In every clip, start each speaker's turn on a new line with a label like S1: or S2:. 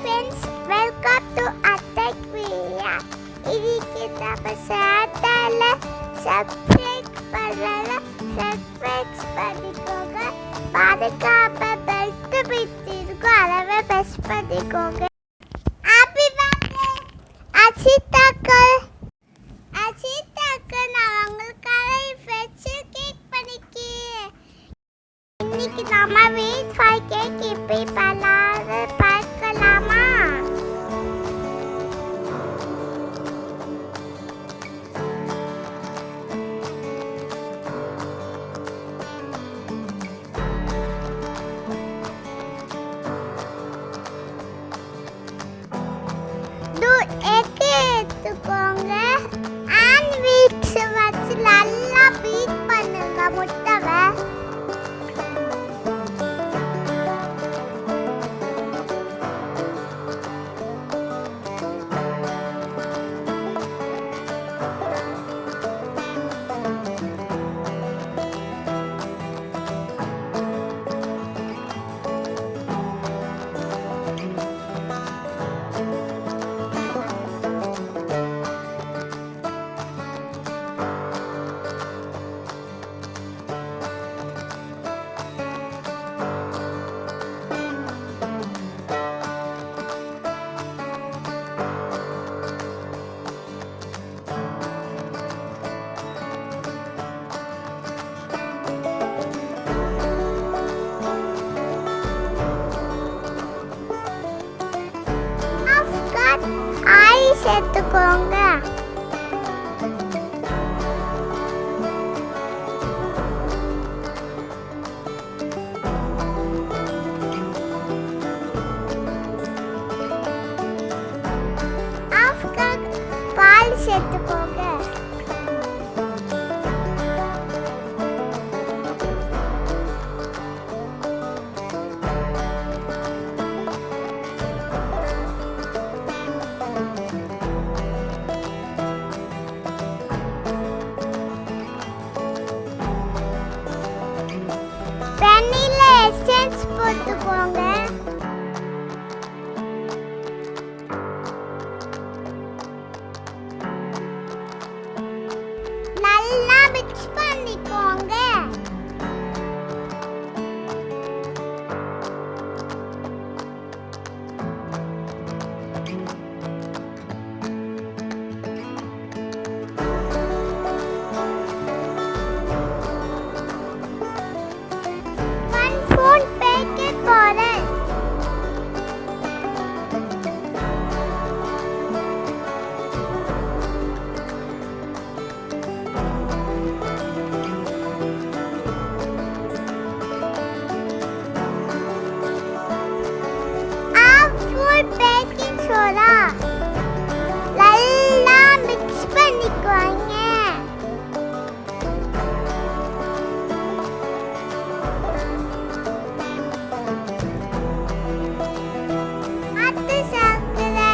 S1: friends, welcome to Attack Video. Idiki tapa satala subscribe பண்ணல subscribe பண்ணிக்கோங்க. பாதுகாப்பா belt பிடிச்சிருக்கும் அளவை press பண்ணிக்கோங்க. Happy birthday Ajith uncle. Ajith uncle, நான் உங்களுக்காக ஸ்பெஷல் கேக் பண்ணிருக்கேன். இன்னைக்கு நம்ம Wheatflour கேக் எப்படி பண்ணலாம்னு பார்க்கலாமா? எடுத்துக்கோங்க. அண்ட் வீட்ஸ் வச்சு நல்லா பீட் பண்ணுங்க முட்டைவை. சேர்த்துக்கோங்க. ஹாஃப் கப் பால் சேர்த்துக்கோங்க. Vannila essence போட்டுக்கோங்க. நல்லா மிக்ஸ் பண்ணிக்கோங்க. பேக்கிங் சோடா நல்லா மிக்ஸ் பண்ணிக்கோங்க. அடுத்து சர்க்கரை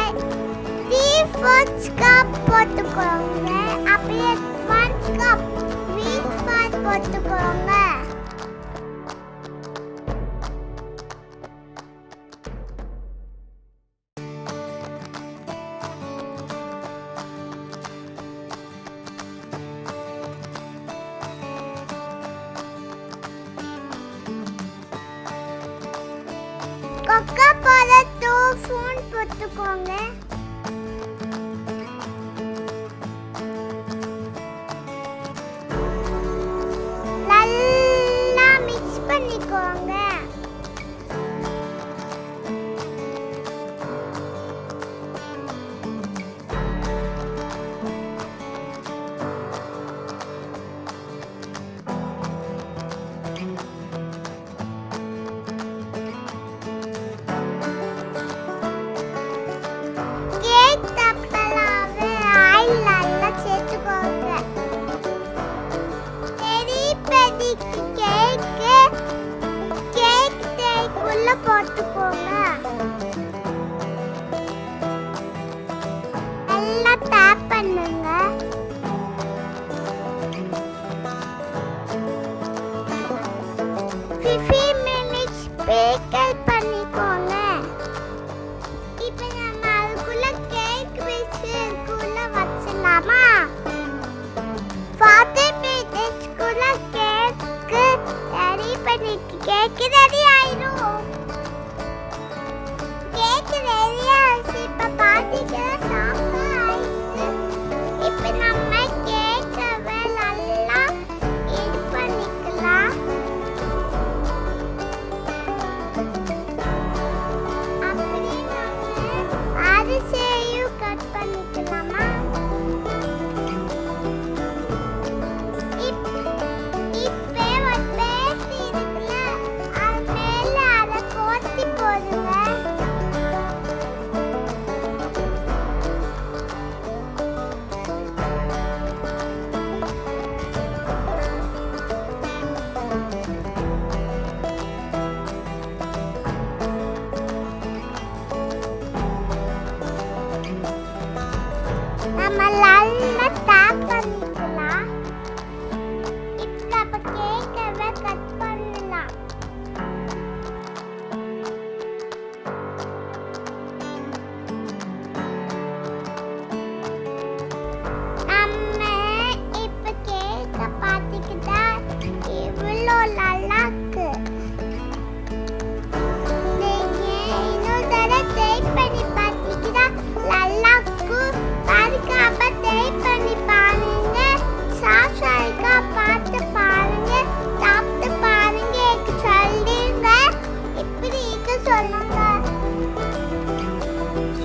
S1: 3/4 கப் போட்டுக்கோங்க. அப்படியே 1 கப் Wheatflour போட்டுக்கோங்க. coco powder 2 ஸ்பூன் போட்டுக்கோங்க. நல்லா மிக்ஸ் பண்ணிக்கோங்க. போட்டுக்கோங்க. நல்லா டேப் பண்ணுங்க. பேக் பண்ணிக்கோங்க.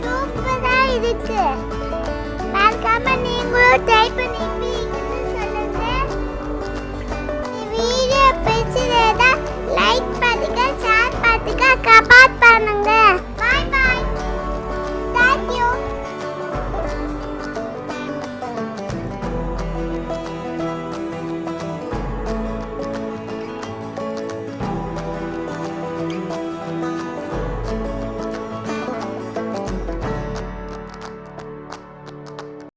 S1: சூப்பரா இருக்கு. மறக்காம நீங்களும் ட்ரை பண்ணிப்பீங்கன்னு சொல்லுங்க. இந்த வீடியோ பிடிச்சிருந்தா லைக் பண்ணுங்க, ஷேர் பண்ணுங்க,